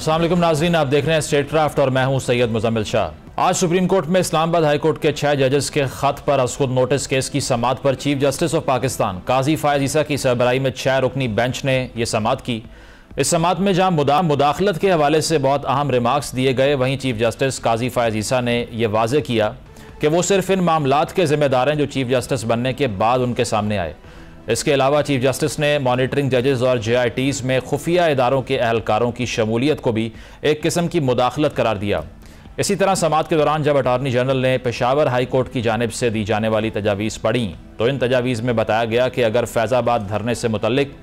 अस्सलाम वालेकुम नाज़रीन, आप देख रहे हैं स्टेट क्राफ्ट और मैं हूं सैयद मुजम्मिल शाह। आज सुप्रीम कोर्ट में इस्लामाबाद हाई कोर्ट के 6 जजेस के खत पर अज़ खुद नोटिस केस की समाअत पर चीफ जस्टिस ऑफ पाकिस्तान काजी फ़ायज़ ईसा की सरबराही में 6 रुकनी बेंच ने यह समाअत की। इस समाअत में जहां मुदाखलत के हवाले से बहुत अहम रिमार्क्स दिए गए, वहीं चीफ जस्टिस काजी फ़ायज़ ईसा ने यह वाज़े किया कि वो सिर्फ इन मामलात के ज़िम्मेदार हैं जो चीफ जस्टिस बनने के बाद उनके सामने आए। इसके अलावा चीफ जस्टिस ने मॉनिटरिंग जजेस और JITs में खुफिया इदारों के अहलकारों की शमूलियत को भी एक किस्म की मुदाखलत करार दिया। इसी तरह समाअत के दौरान जब अटार्नी जनरल ने पेशावर हाई कोर्ट की जानिब से दी जाने वाली तजावीज़ पढ़ी तो इन तजावीज़ में बताया गया कि अगर फैज़ाबाद धरने से मुतल्लिक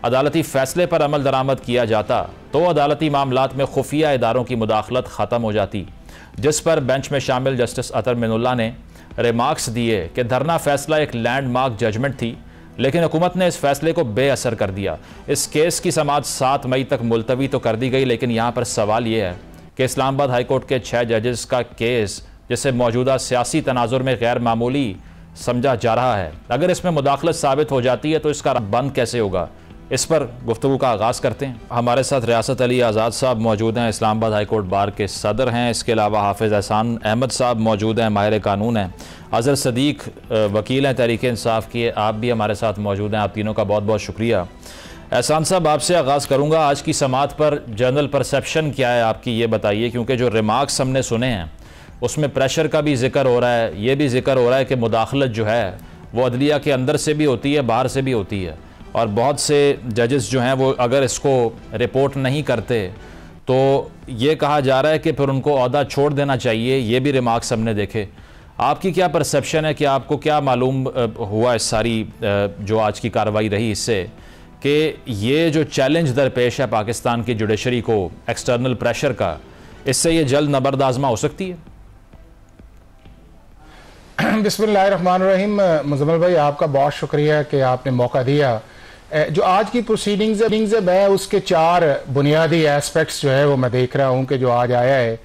अदालती फ़ैसले पर अमल दरामद किया जाता तो अदालती मामलात में खुफिया इदारों की मुदाखलत ख़त्म हो जाती, जिस पर बेंच में शामिल जस्टिस अतर मिनुल्लाह ने रिमार्क्स दिए कि धरना फ़ैसला एक लैंडमार्क जजमेंट थी, लेकिन हुकूमत ने इस फैसले को बेअसर कर दिया। इस केस की समाअत 7 मई तक मुलतवी तो कर दी गई, लेकिन यहाँ पर सवाल ये है कि इस्लामाबाद हाई कोर्ट के 6 जजेस का केस, जिसे मौजूदा सियासी तनाजुर में गैर मामूली समझा जा रहा है, अगर इसमें मुदाखलत साबित हो जाती है तो इसका बंद कैसे होगा? इस पर गुफ्तगू का आगाज़ करते हैं। हमारे साथ रियासत अली आज़ाद साहब मौजूद हैं, इस्लामाबाद हाई कोर्ट बार के सदर हैं। इसके अलावा हाफिज़ एहसान अहमद साहब मौजूद हैं, माहिर कानून हैं। अज़हर सदीक वकील हैं तहरीक इंसाफ की, आप भी हमारे साथ मौजूद हैं। आप तीनों का बहुत बहुत शुक्रिया। एहसान साहब, आपसे आगाज़ करूँगा। आज की समाअत पर जनरल परसेप्शन क्या है आपकी, ये बताइए, क्योंकि जो रिमार्क्स हमने सुने हैं उसमें प्रेशर का भी जिक्र हो रहा है, ये भी जिक्र हो रहा है कि मुदाखलत जो है वो अदलिया के अंदर से भी होती है, बाहर से भी होती है, और बहुत से जजेस जो हैं वो अगर इसको रिपोर्ट नहीं करते तो ये कहा जा रहा है कि फिर उनको ओहदा छोड़ देना चाहिए। ये भी रिमार्क्स हमने देखे। आपकी क्या परसेप्शन है कि आपको क्या मालूम हुआ इस सारी जो आज की कार्रवाई रही इससे, कि ये जो चैलेंज दरपेश है पाकिस्तान की जुडिशरी को एक्सटर्नल प्रेशर का, इससे ये जल्द नबर्दाज़मा हो सकती है? बिस्मिल्लाहिर्रहमानिर्रहीम। मुजम्मिल भाई, आपका बहुत शुक्रिया कि आपने मौका दिया। जो आज की प्रोसीडिंग्स है मैं उसके 4 बुनियादी एस्पेक्ट्स जो है वो मैं देख रहा हूँ कि जो आज आया है।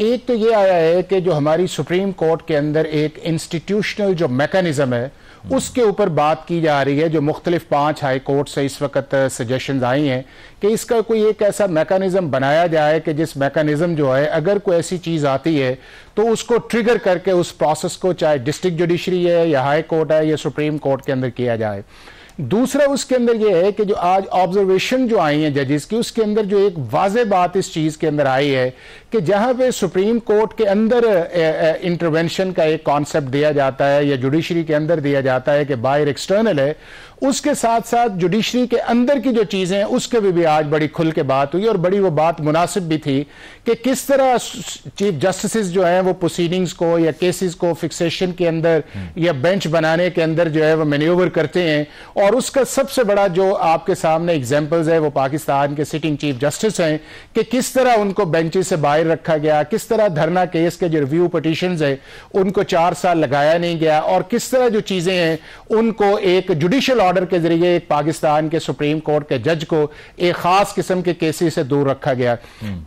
एक तो ये आया है कि जो हमारी सुप्रीम कोर्ट के अंदर एक इंस्टीट्यूशनल जो मैकेनिज्म है उसके ऊपर बात की जा रही है। जो मुख्तलिफ 5 हाई कोर्ट से इस वक्त सजेशंस आई हैं कि इसका कोई एक ऐसा मैकेनिज्म बनाया जाए कि जिस मैकेनिज्म जो है अगर कोई ऐसी चीज़ आती है तो उसको ट्रिगर करके उस प्रोसेस को, चाहे डिस्ट्रिक्ट जुडिशरी है या हाई कोर्ट है या सुप्रीम कोर्ट के अंदर किया जाए। दूसरा उसके अंदर यह है कि जो आज ऑब्जर्वेशन जो आई है जजेस की, उसके अंदर जो एक वाज़े बात इस चीज़ के अंदर आई है कि जहां पे सुप्रीम कोर्ट के अंदर इंटरवेंशन का एक कॉन्सेप्ट दिया जाता है या जुडिशरी के अंदर दिया जाता है कि बाहर एक्सटर्नल है, उसके साथ साथ जुडिशरी के अंदर की जो चीज़ें हैं उसके भी आज बड़ी खुल के बात हुई और बड़ी वो बात मुनासिब भी थी कि किस तरह चीफ जस्टिस जो हैं वो प्रोसीडिंग्स को या केसेस को फिक्सेशन के अंदर या बेंच बनाने के अंदर जो है वो मैन्यूवर करते हैं। और उसका सबसे बड़ा जो आपके सामने एग्जाम्पल्स है वो पाकिस्तान के सिटिंग चीफ जस्टिस हैं कि किस तरह उनको बेंचेस से बाहर रखा गया, किस तरह धरना केस के जो रिव्यू पिटीशंस है उनको 4 साल लगाया नहीं गया, और किस तरह जो चीजें हैं उनको एक जुडिशियल ऑर्डर के जरिए एक पाकिस्तान के सुप्रीम कोर्ट के जज को एक खास किस्म के केसेस से दूर रखा गया।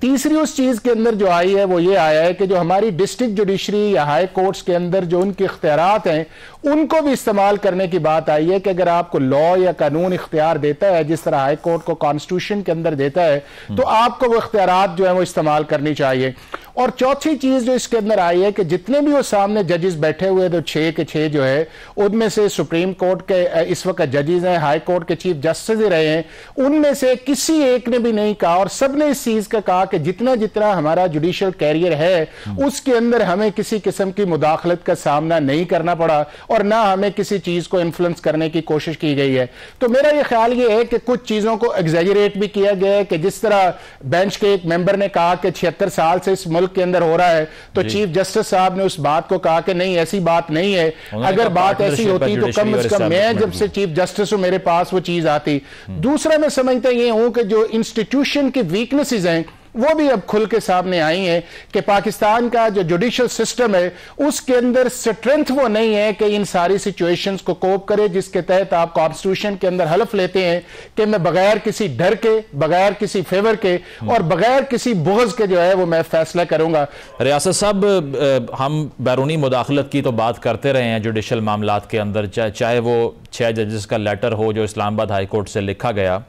तीसरी उस चीज के अंदर जो आई है वो ये आया है कि जो हमारी डिस्ट्रिक्ट जुडिशरी या हाई कोर्ट्स के अंदर जो उनके इख्तियारात हैं उनको भी इस्तेमाल करने की बात आई है कि अगर आपको लॉ या कानून इख्तियार देता है, जिस तरह हाई कोर्ट को कॉन्स्टिट्यूशन के अंदर देता है, तो आपको वो इख्तियारात जो है वो इस्तेमाल करनी चाहिए। और चौथी चीज जो इसके अंदर आई है कि जितने भी वो सामने जजेस बैठे हुए तो 6 के 6 जो है उनमें से सुप्रीम कोर्ट के इस वक्त जजेस हैं, हाई कोर्ट के चीफ जस्टिस रहे हैं, उनमें से किसी एक ने भी नहीं कहा और सबने इस चीज का कहा कि जितना जितना हमारा जुडिशियल कैरियर है उसके अंदर हमें किसी किस्म की मुदाखलत का सामना नहीं करना पड़ा और ना हमें किसी चीज को इन्फ्लुएंस करने की कोशिश की गई है। तो मेरा यह ख्याल ये है कि कुछ चीजों को एग्जैजरेट भी किया गया है कि जिस तरह बेंच के एक मेंबर ने कहा कि 76 साल से इस मुल्क के अंदर हो रहा है, तो चीफ जस्टिस साहब ने उस बात को कहा कि नहीं, ऐसी बात नहीं है। अगर बात ऐसी होती तो कम से कम मैं जब से चीफ जस्टिस हूं मेरे पास वो चीज आती। दूसरा मैं समझता ये हूं कि जो इंस्टीट्यूशन की वीकनेसेस हैं वो भी अब खुल के सामने आई हैं कि पाकिस्तान का जो जुडिशियल सिस्टम है उसके अंदर स्ट्रेंथ वो नहीं है कि इन सारी सिचुएशंस को कोप करे, जिसके तहत आप कॉन्स्टिट्यूशन के अंदर हलफ लेते हैं कि मैं बगैर किसी डर के, बगैर किसी फेवर के और बगैर किसी बुग़्ज़ के जो है वो मैं फैसला करूंगा। रियासत साहब, हम बैरूनी मुदाखलत की तो बात करते रहे हैं जुडिशल मामलात के अंदर, चाहे वो 6 जजेस का लेटर हो जो इस्लामाबाद हाई कोर्ट से लिखा गया।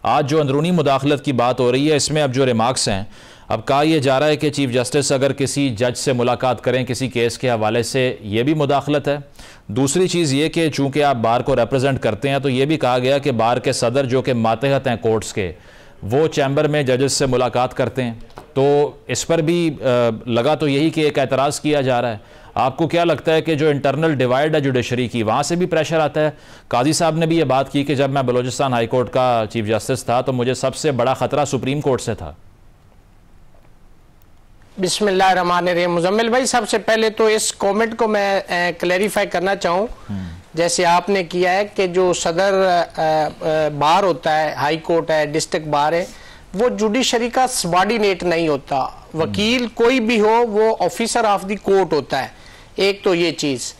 आज जो अंदरूनी मुदाखलत की बात हो रही है, इसमें अब जो रिमार्क्स हैं, अब कहा यह जा रहा है कि चीफ जस्टिस अगर किसी जज से मुलाकात करें किसी केस के हवाले से, ये भी मुदाखलत है। दूसरी चीज़ ये कि चूँकि आप बार को रिप्रेजेंट करते हैं, तो ये भी कहा गया कि बार के सदर जो कि मातहत हैं कोर्ट्स के, वो चैम्बर में जजेस से मुलाकात करते हैं। तो इस पर भी लगा तो यही कि एक एतराज़ किया जा रहा है। आपको क्या लगता है कि जो इंटरनल डिवाइड है जुडिशरी की, वहाँ से भी प्रेशर आता है? काजी साहब ने भी ये बात की कि जब मैं बलूचिस्तान हाई कोर्ट का चीफ जस्टिस था तो मुझे सबसे बड़ा ख़तरा सुप्रीम कोर्ट से था। बिस्मिल्लाहिर्रहमानिर्रहीम। मुजम्मिल भाई, सबसे पहले तो इस कमेंट को मैं क्लैरिफाई करना चाहूँ, जैसे आपने किया है कि जो सदर बार होता है, हाई कोर्ट है, डिस्ट्रिक्ट बार है, वो जुडिशरी का सबॉर्डिनेट नहीं होता। वकील कोई भी हो वो ऑफिसर ऑफ द कोर्ट होता है। एक तो ये चीज़।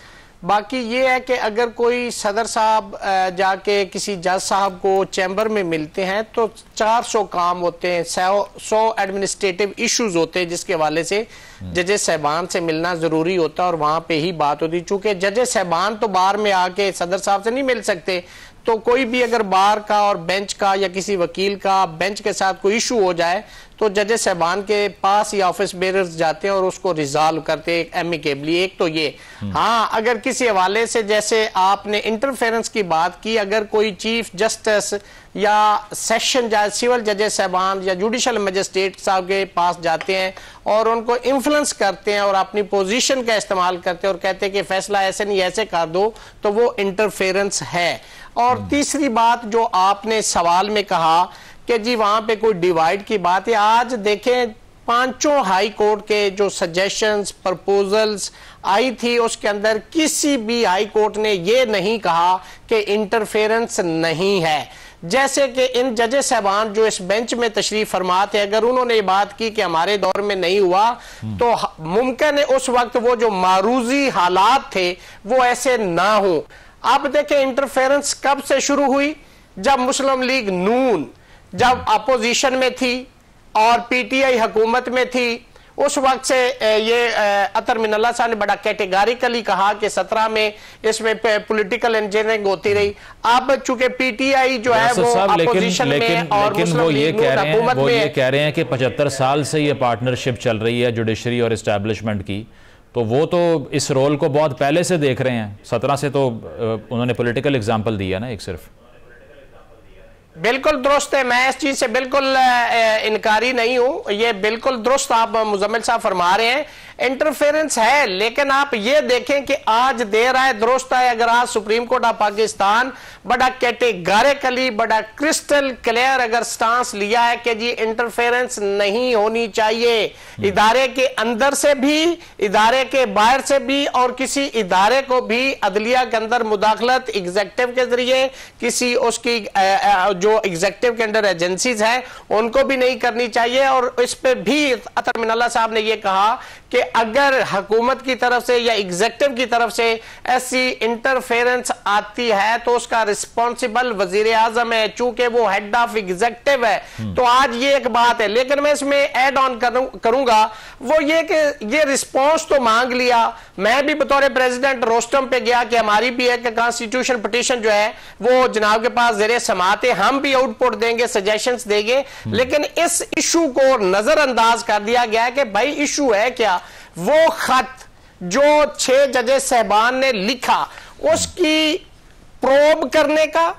बाकी ये है कि अगर कोई सदर साहब जाके किसी जज साहब को चैम्बर में मिलते हैं तो 400 काम होते हैं, 100 एडमिनिस्ट्रेटिव इश्यूज होते हैं जिसके हवाले से जजेस साहबान से मिलना ज़रूरी होता है और वहाँ पे ही बात होती है। चूँकि जजेस साहबान तो बार में आके सदर साहब से नहीं मिल सकते, तो कोई भी अगर बार का और बेंच का या किसी वकील का बेंच के साथ कोई इशू हो जाए तो जजेस साहबान के पास या ऑफिस बेरर्स जाते हैं और उसको रिजॉल्व करते हैं एमिकेबली। एक तो ये। हाँ, अगर किसी हवाले से, जैसे आपने इंटरफेरेंस की बात की, अगर कोई चीफ जस्टिस या सेशन जज, सिविल जजेस साहबान या जुडिशल मजिस्ट्रेट साहब के पास जाते हैं और उनको इन्फ्लुएंस करते हैं और अपनी पोजीशन का इस्तेमाल करते हैं और कहते हैं कि फैसला ऐसे नहीं ऐसे कर दो, तो वो इंटरफेरेंस है। और तीसरी बात जो आपने सवाल में कहा कि जी वहां पे कोई डिवाइड की बात है, आज देखें 5 हाई कोर्ट के जो सजेशंस, प्रपोजल्स आई थी, उसके अंदर किसी भी हाई कोर्ट ने ये नहीं कहा कि इंटरफेरेंस नहीं है। जैसे कि इन जजेस साहबान जो इस बेंच में तशरीफ फरमा थे, अगर उन्होंने ये बात की कि हमारे दौर में नहीं हुआ, तो मुमकिन है उस वक्त वो जो मारूजी हालात थे वो ऐसे ना हो। अब देखें इंटरफेरेंस कब से शुरू हुई? जब मुस्लिम लीग नून जब अपोजिशन में थी और पीटीआई हुकूमत में थी, उस वक्त से ये अतर मिनल्ला साहब ने बड़ा कैटेगरिकली कहा कि 17 में इसमें पॉलिटिकल इंजीनियरिंग होती रही। अब चूंकि पीटीआई जो है वो अपोजिशन में और लेकिन वो ये कह रहे हैं कि 75 साल से ये पार्टनरशिप चल रही है जुडिशरी और एस्टैब्लिशमेंट की, तो वो तो इस रोल को बहुत पहले से देख रहे हैं। 17 से तो उन्होंने पॉलिटिकल एग्जाम्पल दिया ना एक सिर्फ। बिल्कुल दुरुस्त है, मैं इस चीज से बिल्कुल इनकारी नहीं हूं, ये बिल्कुल दुरुस्त आप मुजम्मिल साहब फरमा रहे हैं। इंटरफेरेंस है, लेकिन आप ये देखें कि आज देर आए दुरुस्त है। अगर आज सुप्रीम कोर्ट ऑफ पाकिस्तान बड़ा कैटेगरिकली, बड़ा क्रिस्टल क्लियर अगर स्टांस लिया है कि जी इंटरफेरेंस नहीं होनी चाहिए, इदारे के अंदर से भी, इदारे के बाहर से भी, और किसी इदारे को भी अदलिया के अंदर मुदाखलत एग्जेक्टिव के जरिए, किसी उसकी जो एग्जेक्टिव के अंडर एजेंसीज है उनको भी नहीं करनी चाहिए। और इस पे भी अतर मिनल्ला साहब ने यह कहा कि अगर हुकूमत की तरफ से या एग्जेक्टिव की तरफ से ऐसी इंटरफेरेंस आती है तो उसका रिस्पॉन्सिबल वजीर आजम है, चूंकि वो हेड ऑफ एग्जेक्टिव है। तो आज ये एक बात है, लेकिन मैं इसमें एड ऑन करूंगा वो ये कि ये रिस्पॉन्स तो मांग लिया, मैं भी बतौर प्रेसिडेंट रोस्टम पे गया कि हमारी भी एक कॉन्स्टिट्यूशन पिटीशन जो है वो जनाब के पास ज़ेरे समात है, हम भी आउटपुट देंगे, सजेशंस देंगे, लेकिन इस इशू को नजरअंदाज कर दिया गया कि भाई इशू है क्या? वो खत जो 6 जजेस साहबान ने लिखा उसकी प्रोब करने का,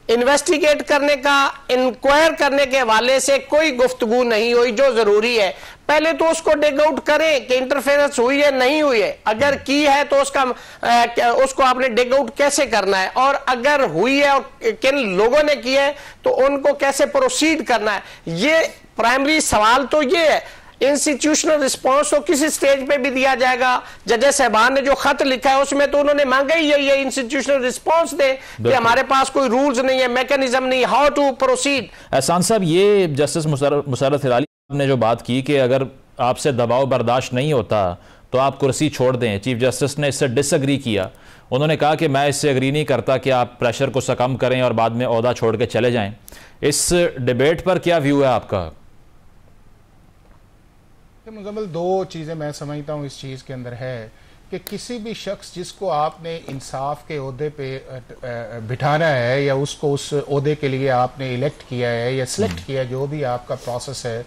इन्वेस्टिगेट करने का, इंक्वायर करने के हवाले से कोई गुफ्तगू नहीं हुई जो जरूरी है। पहले तो उसको डिग आउट करें कि इंटरफेरेंस हुई है नहीं हुई है, अगर की है तो उसको आपने डिग आउट कैसे करना है, और अगर हुई है और किन लोगों ने की है तो उनको कैसे प्रोसीड करना है। ये प्राइमरी सवाल तो ये है। इंस्टीट्यूशनल रिस्पॉन्स तो किसी स्टेज पे भी दिया जाएगा। जजेस साहबान ने जो खत लिखा है उसमें तो उन्होंने मांगा ही ये इंस्टीट्यूशनल रिस्पॉन्स दे कि हमारे पास कोई रूल्स नहीं है, मैकेनिज्म नहीं, हाउ टू प्रोसीड। एहसान साहब, ये जस्टिस मुशर्रफ हिलाली ने जो बात की कि अगर आपसे दबाव बर्दाश्त नहीं होता तो आप कुर्सी छोड़ दें, चीफ जस्टिस ने इससे डिसएग्री किया। उन्होंने कहा कि मैं इससे एग्री नहीं करता कि आप प्रेशर को सकम करें और बाद में ओहदा छोड़ के चले जाएं। इस डिबेट पर क्या व्यू है आपका? मुजम्मिल, 2 चीज़ें मैं समझता हूँ इस चीज़ के अंदर है कि किसी भी शख्स जिसको आपने इंसाफ के ओहदे पे बिठाना है या उसको उस ओहदे के लिए आपने इलेक्ट किया है या सिलेक्ट किया है, जो भी आपका प्रोसेस है,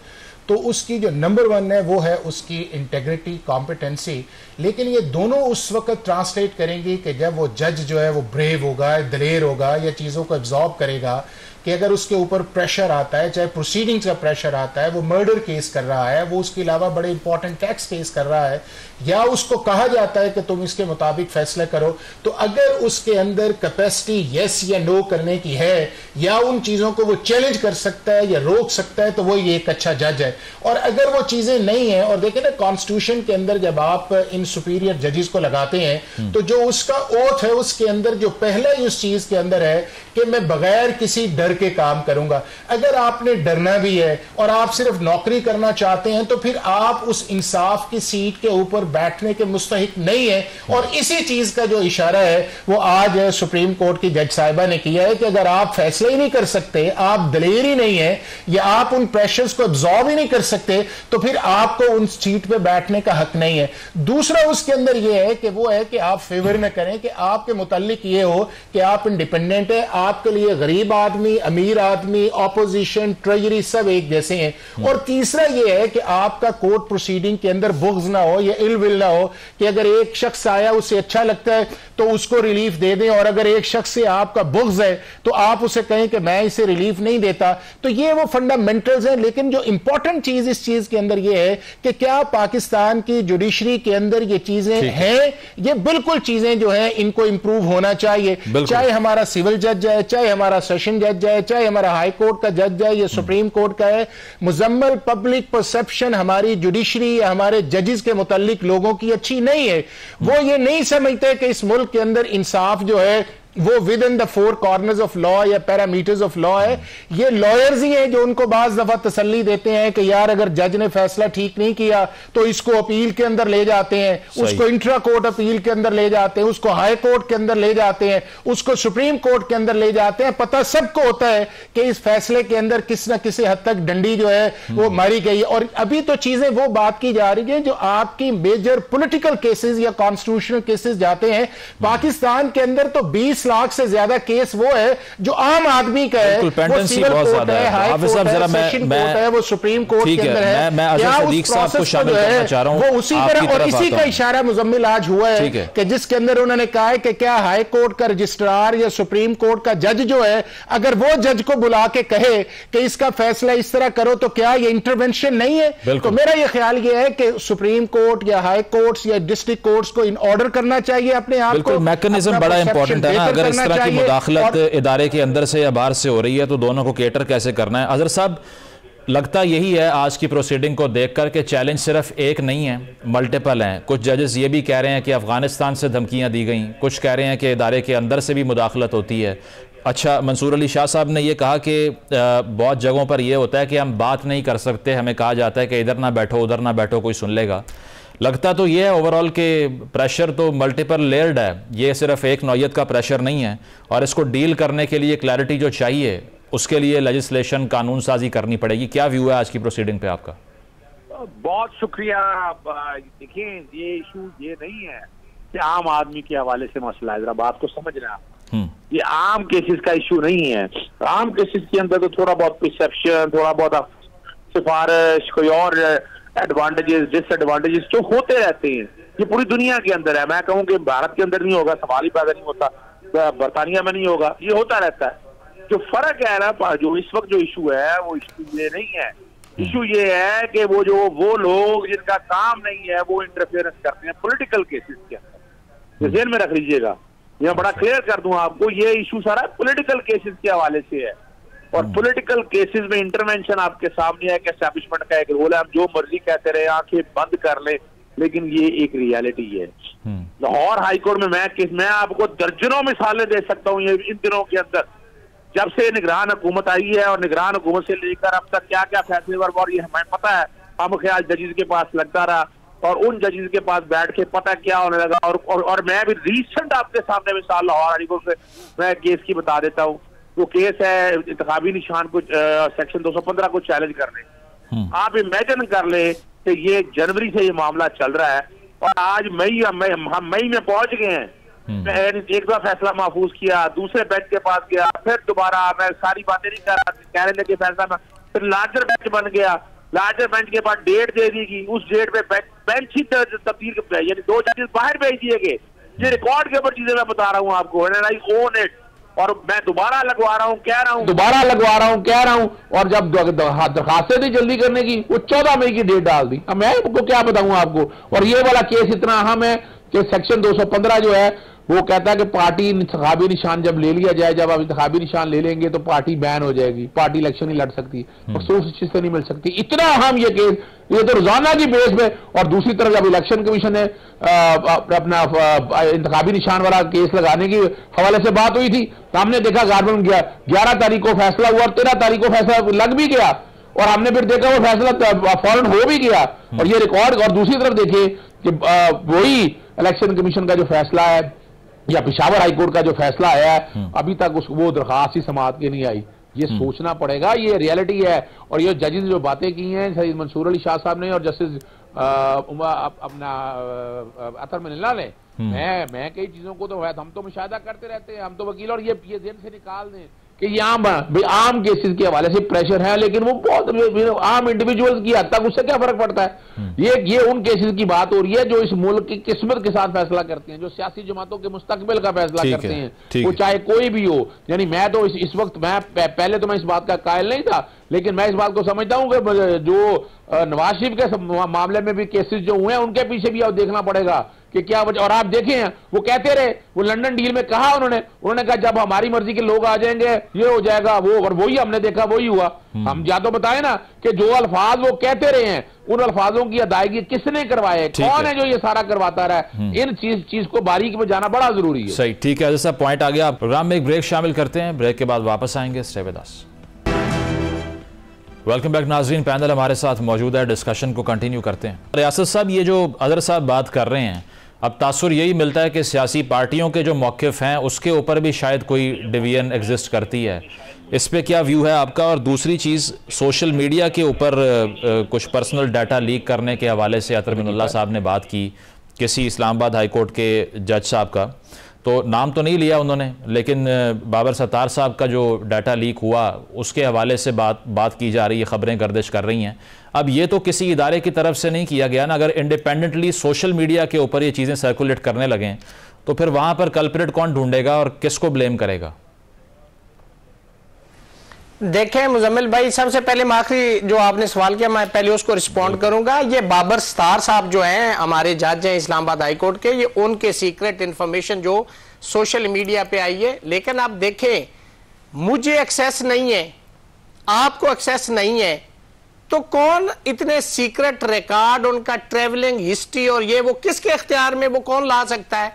तो उसकी जो नंबर 1 है वो है उसकी इंटेग्रिटी, कॉम्पिटेंसी। लेकिन ये दोनों उस वक्त ट्रांसलेट करेंगी कि जब वो जज जो है वो ब्रेव होगा, दलेर होगा, या चीज़ों को एब्जॉर्ब करेगा कि अगर उसके ऊपर प्रेशर आता है, चाहे प्रोसीडिंग्स का प्रेशर आता है, वो मर्डर केस कर रहा है, वो उसके अलावा बड़े इंपॉर्टेंट टैक्स केस कर रहा है, या उसको कहा जाता है कि तुम इसके मुताबिक फैसला करो, तो अगर उसके अंदर कैपेसिटी यस या नो करने की है या उन चीज़ों को वो चैलेंज कर सकता है या रोक सकता है, तो वो ये एक अच्छा जज है। और अगर वो चीज़ें नहीं है, और देखें ना कॉन्स्टिट्यूशन के अंदर जब आप इन सुपीरियर जजेस को लगाते हैं तो जो उसका ओथ है उसके अंदर जो पहला ही उस चीज़ के अंदर है कि मैं बगैर किसी डर के काम करूंगा। अगर आपने डरना भी है और आप सिर्फ नौकरी करना चाहते हैं तो फिर आप उस इंसाफ की सीट के ऊपर बैठने के मुस्तहिक नहीं है। और इसी चीज का जो इशारा है वो आज सुप्रीम कोर्ट की जज साहिबा ने किया है कि अगर आप फैसले ही नहीं कर सकते, आप दलेर ही नहीं है, या आप उन प्रेशर्स को एब्जॉर्ब ही नहीं कर सकते, तो फिर आपको उन सीट पे बैठने का हक नहीं है। दूसरा उसके अंदर यह है कि वो है कि आप फेवर न करें कि आपके मुतालिक ये हो कि आप इंडिपेंडेंट है, आपके लिए गरीब आदमी, अमीर आदमी, ऑपोजिशन, ट्रेजरी सब एक जैसे हैं। और तीसरा यह है कि आपका कोर्ट प्रोसीडिंग के अंदर बुग़्ज़ ना हो या इल विल ना हो कि अगर एक शख्स आया उसे अच्छा लगता है तो उसको रिलीफ दे दें, और अगर एक शख्स से आपका बुग़्ज़ है तो आप उसे कहें कि मैं इसे रिलीफ नहीं देता। तो ये वो फंडामेंटल्स हैं। लेकिन जो इंपॉर्टेंट चीज इस चीज के अंदर यह है कि क्या पाकिस्तान की जुडिशरी के अंदर ये चीजें हैं? ये बिल्कुल चीजें जो हैं इनको इंप्रूव होना चाहिए, चाहे हमारा सिविल जज है, चाहे हमारा सेशन जज है, चाहे हमारा हाई कोर्ट का जज है या सुप्रीम कोर्ट का है। मुजम्मल पब्लिक परसेप्शन हमारी जुडिशरी या हमारे जजेस के मुतालिक लोगों की अच्छी नहीं है। वो ये नहीं समझते कि इस मुल्क के अंदर इंसाफ जो है वो with in the 4 corners of law या पैरामीटर्स ऑफ लॉ है। ये लॉयर्स ही हैं जो उनको बाज दफा तसल्ली देते हैं कि यार अगर जज ने फैसला ठीक नहीं किया तो इसको अपील के अंदर ले जाते हैं, उसको इंट्रा कोर्ट अपील के अंदर ले जाते हैं, उसको हाई कोर्ट के अंदर ले जाते हैं, उसको सुप्रीम कोर्ट के अंदर ले जाते हैं। पता सबको होता है कि इस फैसले के अंदर किस न किसी हद तक डंडी जो है वो मारी गई। और अभी तो चीजें वो बात की जा रही है जो आपकी मेजर पॉलिटिकल केसेस या कॉन्स्टिट्यूशनल केसेस जाते हैं। पाकिस्तान के अंदर तो 20 लाख से ज्यादा केस वो है जो आम आदमी का है, वो सिविल कोर्ट है, हाई कोर्ट है, सेशन कोर्ट है, वो सुप्रीम कोर्ट के अंदर है। मैं सदीक साहब को शामिल करना चाह रहा हूं, वो उसी तरह, और इसी का इशारा मुजम्मिल आज हुआ है कि जिसके अंदर उन्होंने कहा है कि क्या हाई कोर्ट का रजिस्ट्रार या सुप्रीम कोर्ट का जज जो है अगर वो जज को बुला के कहे कि इसका फैसला इस तरह करो तो क्या ये इंटरवेंशन नहीं है? तो मेरा ये ख्याल ये है कि सुप्रीम कोर्ट या हाई कोर्ट्स या डिस्ट्रिक्ट कोर्ट्स को इन ऑर्डर करना चाहिए अपने आप को। मैकेनिज्म बड़ा इंपॉर्टेंट है ना, अगर इस तरह की मुदाखलत इदारे के अंदर से या बाहर से हो रही है तो दोनों को केटर कैसे करना है। अजहर साहब, लगता यही है आज की प्रोसीडिंग को देखकर कि चैलेंज सिर्फ एक नहीं है, मल्टीपल हैं। कुछ जजेस ये भी कह रहे हैं कि अफगानिस्तान से धमकियां दी गई, कुछ कह रहे हैं कि इदारे के अंदर से भी मुदाखलत होती है। अच्छा, मंसूर अली शाह साहब ने यह कहा कि बहुत जगहों पर यह होता है कि हम बात नहीं कर सकते, हमें कहा जाता है कि इधर ना बैठो उधर ना बैठो, कोई सुन लेगा। लगता तो ये है ओवरऑल के प्रेशर तो मल्टीपल लेयर्ड है, ये सिर्फ एक नौयत का प्रेशर नहीं है, और इसको डील करने के लिए क्लैरिटी जो चाहिए उसके लिए लेजिस्लेशन, कानून साजी करनी पड़ेगी। क्या व्यू है आज की प्रोसीडिंग पे आपका? बहुत शुक्रिया। देखिए, ये इशू ये नहीं है कि आम आदमी के हवाले से मसला है, जरा बात को समझ रहे हैं। ये आम केसेस का इशू नहीं है। आम केसेस के अंदर तो थोड़ा बहुत परसेप्शन, थोड़ा बहुत सिफारिश, कोई और एडवांटेजेस, डिसएडवांटेजेस जो होते रहते हैं, ये पूरी दुनिया के अंदर है। मैं कहूँ कि भारत के अंदर नहीं होगा, सवाल ही पैदा नहीं होता, बरतानिया में नहीं होगा, ये होता रहता है। जो फर्क है ना, जो इस वक्त जो इशू है वो इशू ये नहीं है। इशू ये है कि वो लोग जिनका काम नहीं है वो इंटरफेरेंस करते हैं पॉलिटिकल केसेस के अंदर। ध्यान में रख लीजिएगा, ये बड़ा क्लियर कर दूं आपको, ये इशू सारा पॉलिटिकल केसेस के हवाले से है। और पॉलिटिकल केसेस में इंटरवेंशन आपके सामने है कि एस्टैब्लिशमेंट का एक रोल है, हम जो मर्जी कहते रहे, आंखें बंद कर ले, लेकिन ये एक रियलिटी है। लाहौर हाईकोर्ट में मैं आपको दर्जनों मिसालें दे सकता हूँ ये इन दिनों के अंदर, जब से निगरान हुकूमत आई है और निगरान हुकूमत से लेकर अब तक क्या क्या फैसले हुए, और ये हमें पता है। हम ख्याल जजेस के पास लगता रहा और उन जजेस के पास बैठ के पता क्या होने लगा। और मैं भी रिसेंट आपके सामने मिसाल लाहौर हाईकोर्ट से मैं केस की बता देता हूँ। वो केस है इंतखाबी निशान को सेक्शन 215 को चैलेंज करने। आप इमेजिन कर ले कि ये जनवरी से ये मामला चल रहा है और आज हम मई में पहुंच गए हैं। एक बार फैसला महफूज किया, दूसरे बेंच के पास गया, फिर दोबारा मैं सारी बातें नहीं कहने लगे फैसला में, फिर लार्जर बेंच बन गया, लार्जर बेंच के बाद डेट दे दी गई, उस डेट पे बेंच ही तब्दील, यानी 2 जजेस बाहर भेज दिए गए। ये रिकॉर्ड के ऊपर चीजें मैं बता रहा हूँ आपको, आई ओन इट। और मैं दोबारा लगवा रहा हूँ, कह रहा हूँ, और जब दरखास्तें थी जल्दी करने की, वो 14 मई की डेट डाल दी। अब मैं आपको क्या बताऊं आपको। और ये वाला केस इतना अहम है कि सेक्शन 215 जो है वो कहता है कि पार्टी इंतखाबी निशान जब ले लिया जाए, जब आप इंतखाबी निशान ले लेंगे तो पार्टी बैन हो जाएगी, पार्टी इलेक्शन नहीं लड़ सकती, मखसूस से नहीं मिल सकती। इतना अहम ये केस, ये तो रोजाना की बेस पे। और दूसरी तरफ जब इलेक्शन कमीशन ने अपना इंतखाबी निशान वाला केस लगाने की हवाले से बात हुई थी, तो हमने देखा गार्बन गया, 11 तारीख को फैसला हुआ और 13 तारीख को फैसला लग भी गया, और हमने फिर देखा वो फैसला फौरन हो भी गया। और ये रिकॉर्ड, और दूसरी तरफ देखिए कि वही इलेक्शन कमीशन का जो फैसला है या पेशावर हाईकोर्ट का जो फैसला आया है, अभी तक वो दरखास्त ही समाअत की नहीं आई। ये सोचना पड़ेगा, ये रियलिटी है। और ये जजेस ने जो बातें की हैं सईद मंसूर अली शाह साहब ने और जस्टिस अपना अतर मिनल्ला ने, मैं कई चीजों को तो हम तो मुशाहिदा करते रहते हैं, हम तो वकील, और ये जेल से निकाल दें कि ये आम केसेस के हवाले से प्रेशर है, लेकिन वो बहुत आम इंडिविजुअल्स की हद तक उससे क्या फर्क पड़ता है। ये उन केसेस की बात हो रही है जो इस मुल्क की किस्मत के साथ फैसला करते हैं, जो सियासी जमातों के मुस्तकबिल का फैसला करते हैं, वो चाहे कोई भी हो। यानी मैं तो इस वक्त, मैं पहले तो मैं इस बात का कायल नहीं था, लेकिन मैं इस बात को समझता हूं कि जो नवाज शरीफ के मामले में भी केसेस जो हुए हैं उनके पीछे भी अब देखना पड़ेगा कि क्या वजह। और आप देखें, वो कहते रहे, वो लंदन डील में कहा उन्होंने कहा जब हमारी मर्जी के लोग आ जाएंगे ये हो जाएगा वो, और वही हमने देखा, वही हुआ। हम या तो बताए ना कि जो अल्फाज वो कहते रहे हैं, उन अल्फाजों की अदायगी किसने करवाए, कौन है जो ये सारा करवाता रहा। इन चीज को बारीकी में जाना बड़ा जरूरी है। सही, ठीक है, जैसा पॉइंट आ गया। प्रोग्राम में एक ब्रेक शामिल करते हैं, ब्रेक के बाद वापस आएंगे। Stay with us. Welcome back नाजरीन, पैनल हमारे साथ मौजूद है, डिस्कशन को कंटिन्यू करते हैं। रियासत साहब, ये जो अदर साहब बात कर रहे हैं, अब तासुर यही मिलता है कि सियासी पार्टियों के जो मौक़िफ़ हैं उसके ऊपर भी शायद कोई डिवीजन एग्जिस्ट करती है। इस पे क्या व्यू है आपका? और दूसरी चीज़, सोशल मीडिया के ऊपर कुछ पर्सनल डाटा लीक करने के हवाले से अतर मिनल्ला साहब ने बात की, किसी इस्लामाबाद हाई कोर्ट के जज साहब का, तो नाम तो नहीं लिया उन्होंने, लेकिन बाबर सत्तार साहब का जो डाटा लीक हुआ उसके हवाले से बात की जा रही है, ख़बरें गर्दिश कर रही हैं। अब ये तो किसी इदारे की तरफ से नहीं किया गया ना, अगर इंडिपेंडेंटली सोशल मीडिया के ऊपर ये चीज़ें सर्कुलेट करने लगें तो फिर वहाँ पर कल्प्रिट कौन ढूंढेगा और किसको ब्लेम करेगा? देखें मुजम्मिल भाई, सबसे पहले आखिरी जो आपने सवाल किया, मैं पहले उसको रिस्पॉन्ड करूंगा। ये बाबर सत्तार साहब जो हैं, हमारे जज हैं इस्लामाबाद हाई कोर्ट के, ये उनके सीक्रेट इंफॉर्मेशन जो सोशल मीडिया पे आई है। लेकिन आप देखें, मुझे एक्सेस नहीं है, आपको एक्सेस नहीं है, तो कौन इतने सीक्रेट रिकॉर्ड, उनका ट्रेवलिंग हिस्ट्री और ये वो किसके इख्तियार में वो कौन ला सकता है?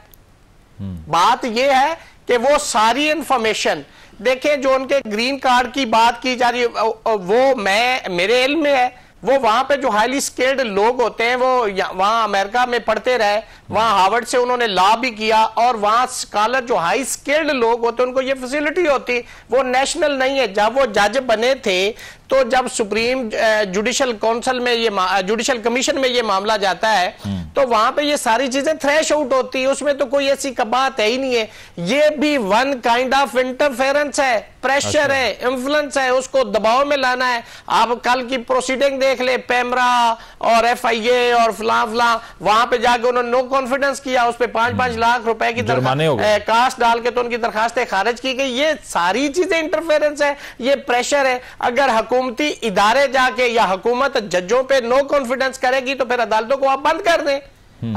बात यह है कि वो सारी इंफॉर्मेशन, देखें जो उनके ग्रीन कार्ड की बात की जा रही है, वो मेरे इल्म में है, वो वहां पे जो हाईली स्किल्ड लोग होते हैं, वो वहां अमेरिका में पढ़ते रहे, वहां हार्वर्ड से उन्होंने लॉ भी किया, और वहां स्कॉलर जो हाई स्किल्ड लोग होते हैं उनको ये फैसिलिटी होती, वो नेशनल नहीं है। जब वो जज बने थे तो जब सुप्रीम जुडिशल काउंसिल में ये जुडिशल कमीशन में ये मामला जाता है तो वहां पे ये सारी चीजें थ्रेश आउट होती है, उसमें तो कोई ऐसी बात है ही नहीं है। ये भी वन काइंड ऑफ इंटरफेरेंस है, प्रेशर है, इन्फ्लुएंस है, उसको दबाव में लाना है। आप कल की प्रोसीडिंग देख ले, पैमरा और FIA और फला वहां पे जाके उन्होंने नो कॉन्फिडेंस किया, उस पर 5-5 लाख रुपए की कास्ट डाल के तो उनकी दरखास्तें खारिज की गई। ये सारी चीजें इंटरफेरेंस है, ये प्रेशर है। अगर हुकूमती इदारे जाके या हुकूमत जजों पे नो कॉन्फिडेंस करेगी तो फिर अदालतों को आप बंद कर दें।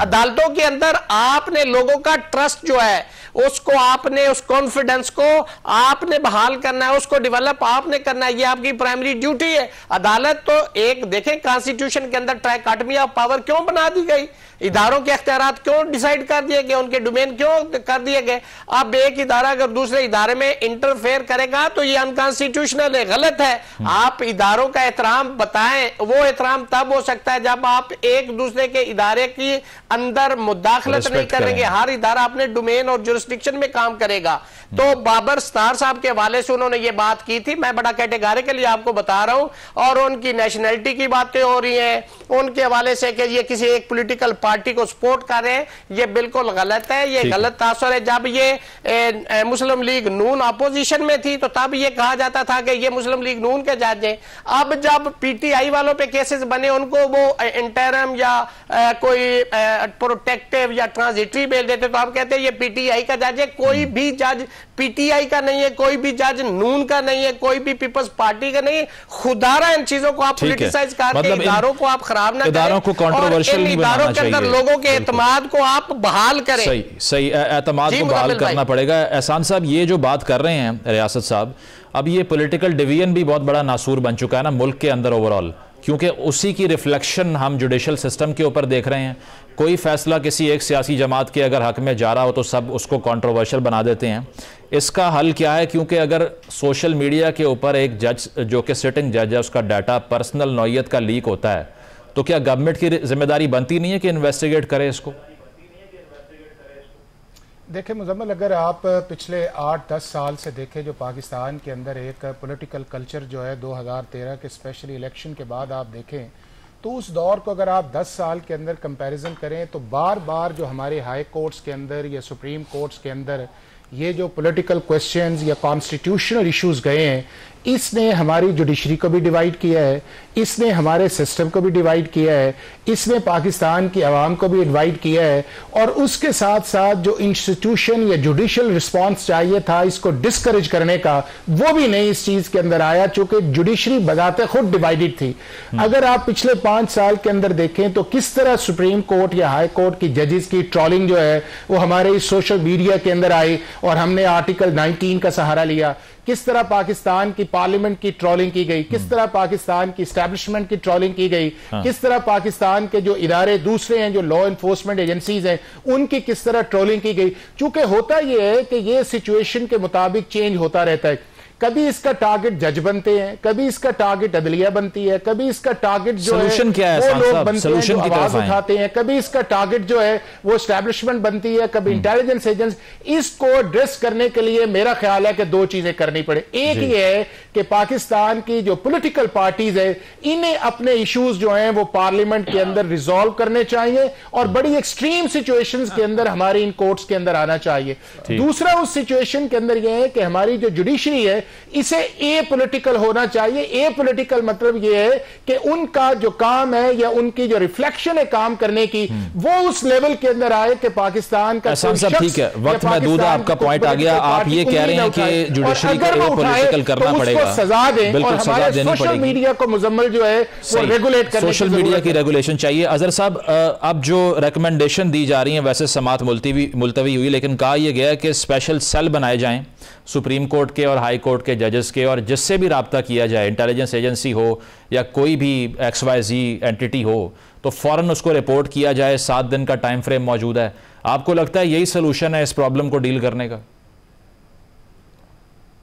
अदालतों के अंदर आपने लोगों का ट्रस्ट जो है उसको आपने, उस कॉन्फिडेंस को आपने बहाल करना है, उसको डेवलप आपने करना है, ये आपकी प्राइमरी ड्यूटी है। अदालत तो एक देखें, कॉन्स्टिट्यूशन के अंदर ट्राइकॉटमी ऑफ पावर क्यों बना दी गई, इदारों के अख्तियारात क्यों डिसाइड कर दिए गए, उनके डोमेन क्यों कर दिए गए। अब एक इदारा अगर दूसरे इदारे में इंटरफेयर करेगा तो ये अनकॉन्स्टिट्यूशनल है, गलत है। आप इदारों का एहतराम बताएं, वो एहतराम तब हो सकता है जब आप एक दूसरे के इदारे की अंदर मुदाखलत नहीं करेंगे। हर इदारा अपने डोमेन और जुरिस्डिक्शन में काम करेगा। तो बाबर सत्तार साहब के हवाले से उन्होंने ये बात की थी, मैं बड़ा कैटेगरिकली आपको बता रहा हूं, और उनकी नेशनैलिटी की बातें हो रही हैं उनके हवाले से कि ये किसी एक पॉलिटिकल पार्टी को सपोर्ट कर रहे हैं, ये बिल्कुल गलत है, ये गलत तासुर है। जब ये मुस्लिम लीग नून अपोजिशन में थी तो तब ये कहा जाता था कि ये मुस्लिम लीग नून के जज हैं। अब जब पीटीआई वालों पे केसेस बने उनको वो इंटरम या कोई प्रोटेक्टिव या ट्रांजिटरी बेल देते तो हम कहते हैं ये पीटीआई का जज है। कोई भी जज पीटीआई का नहीं है, कोई भी जज नून का नहीं है, कोई भी पीपल्स पार्टी का नहीं है। खुदारा इन चीजों को आप पॉलिटिसाइज करके इदारों को आप खराब ना करें, इदारों को कंट्रोवर्शियल नहीं बनाना चाहिए, इदारों के अंदर लोगों के एतमाद को आप बहाल करें। सही एतमाद को बहाल करना पड़ेगा। एहसान साहब ये जो बात कर रहे हैं रियासत साहब, अब ये पॉलिटिकल डिवीजन भी बहुत बड़ा नासूर बन चुका है ना मुल्क के अंदर ओवरऑल, क्योंकि उसी की रिफ्लेक्शन हम जुडिशल सिस्टम के ऊपर देख रहे हैं। कोई फैसला किसी एक सियासी जमात के अगर हक में जा रहा हो तो सब उसको कंट्रोवर्शियल बना देते हैं। इसका हल क्या है? क्योंकि अगर सोशल मीडिया के ऊपर एक जज जो कि सिटिंग जज है उसका डाटा पर्सनल नौयत का लीक होता है तो क्या गवर्नमेंट की जिम्मेदारी बनती नहीं है कि इन्वेस्टिगेट करे इसको? देखिए मुजम्मिल, अगर आप पिछले 8-10 साल से देखें जो पाकिस्तान के अंदर एक पॉलिटिकल कल्चर जो है 2013 के स्पेशली इलेक्शन के बाद आप देखें तो उस दौर को अगर आप 10 साल के अंदर कंपैरिजन करें तो बार बार जो हमारे हाई कोर्ट्स के अंदर या सुप्रीम कोर्ट्स के अंदर ये जो पॉलिटिकल क्वेश्चंस या कॉन्स्टिट्यूशनल इश्यूज गए हैं, इसने हमारी जुडिशरी को भी डिवाइड किया है, इसने हमारे सिस्टम को भी डिवाइड किया है, इसने पाकिस्तान की आवाम को भी डिवाइड किया है। और उसके साथ साथ जो इंस्टीट्यूशन या जुडिशल रिस्पॉन्स चाहिए था इसको डिस्करेज करने का, वो भी नहीं इस चीज के अंदर आया, चूंकि जुडिशरी बजाते खुद डिवाइडेड थी। अगर आप पिछले 5 साल के अंदर देखें तो किस तरह सुप्रीम कोर्ट या हाई कोर्ट की जजेस की ट्रॉलिंग जो है वो हमारे इस सोशल मीडिया के अंदर आई और हमने आर्टिकल 19 का सहारा लिया। किस तरह पाकिस्तान की पार्लियामेंट की ट्रोलिंग की गई, किस तरह पाकिस्तान की एस्टैब्लिशमेंट की ट्रोलिंग की गई, किस तरह पाकिस्तान के जो इदारे दूसरे हैं जो लॉ एनफोर्समेंट एजेंसीज हैं उनकी किस तरह ट्रोलिंग की गई। चूंकि होता यह है कि यह सिचुएशन के मुताबिक चेंज होता रहता है। कभी इसका टारगेट जज बनते हैं, कभी इसका टारगेट अदलिया बनती है, कभी इसका टारगेट जो है वो लोग बनते हैं जो आवाज उठाते हैं, कभी इसका टारगेट जो है वो एस्टैब्लिशमेंट बनती है, कभी इंटेलिजेंस एजेंसी। इसको एड्रेस करने के लिए मेरा ख्याल है कि 2 चीजें करनी पड़े। एक ये है कि पाकिस्तान की जो पॉलिटिकल पार्टीज है इन्हें अपने इश्यूज जो हैं वो पार्लियामेंट के अंदर रिजॉल्व करने चाहिए और बड़ी एक्सट्रीम सिचुएशंस के अंदर हमारी इन कोर्ट्स के अंदर आना चाहिए। दूसरा उस सिचुएशन के अंदर यह है कि हमारी जो जुडिशरी है इसे ए पॉलिटिकल होना चाहिए। ए पॉलिटिकल मतलब यह है कि उनका जो काम है या उनकी जो रिफ्लेक्शन है काम करने की वो उस लेवल के अंदर आए कि पाकिस्तान का ठीक है, वक्त महदूद है, आपका पॉइंट आ गया। आप ये कह रहे हैं कि जुडिशरी को पॉलिटिकल करना पड़ेगा, सजा दें और हमारे सोशल मीडिया को मुजम्मल जो है वो रेगुलेट करने, सोशल मीडिया की रेगुलेशन चाहिए। अजहर साहब, अब जो रिकमेंडेशन दी जा रही है, वैसे समाअत मुलतवी हुई लेकिन कहा यह गया कि स्पेशल सेल बनाए जाएं सुप्रीम कोर्ट के और हाई कोर्ट के जजेस के, और जिससे भी राब्ता किया जाए, इंटेलिजेंस एजेंसी हो या कोई भी XYZ एंटिटी हो, तो फौरन उसको रिपोर्ट किया जाए। 7 दिन का टाइम फ्रेम मौजूद है। आपको लगता है यही सोल्यूशन है इस प्रॉब्लम को डील करने का?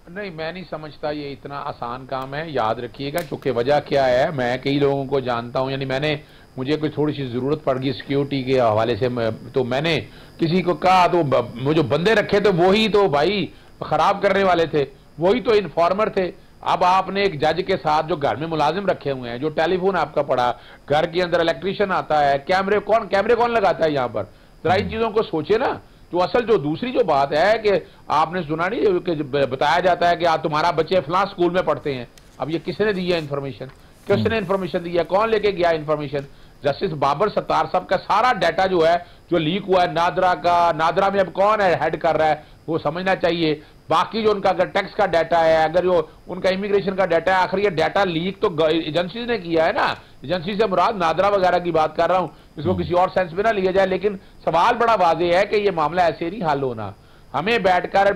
नहीं, मैं नहीं समझता ये इतना आसान काम है। याद रखिएगा क्योंकि वजह क्या है, मैं कई लोगों को जानता हूं, यानी मुझे कोई थोड़ी सी जरूरत पड़ गई सिक्योरिटी के हवाले से, तो मैंने किसी को कहा तो वो जो बंदे रखे थे वही तो भाई खराब करने वाले थे, वही तो इन्फॉर्मर थे। अब आपने एक जज के साथ जो घर में मुलाजिम रखे हुए हैं, जो टेलीफोन आपका पड़ा, घर के अंदर इलेक्ट्रिशियन आता है, कैमरे कौन लगाता है यहाँ पर? जरा इन चीजों को सोचे ना। तो असल जो दूसरी जो बात है कि आपने सुना नहीं कि बताया जाता है कि आज तुम्हारा बच्चे फलां स्कूल में पढ़ते हैं। अब ये किसने दी है इन्फॉर्मेशन? किसने इन्फॉर्मेशन दी है? कौन लेके गया इन्फॉर्मेशन? जस्टिस बाबर सत्तार साहब का सारा डाटा जो है जो लीक हुआ है नादरा का, नादरा में अब कौन है हेड कर रहा है वो समझना चाहिए। बाकी जो उनका अगर टैक्स का डाटा है, अगर जो उनका इमिग्रेशन का डाटा है, आखिर ये डाटा लीक तो एजेंसी ने किया है ना। एजेंसी से मुराद नादरा वगैरह की बात कर रहा हूं, इसको किसी और सेंस में ना लिया जाए। लेकिन सवाल बड़ा वाज़ेह है कि ये मामला ऐसे नहीं हल होना। हमें बैठकर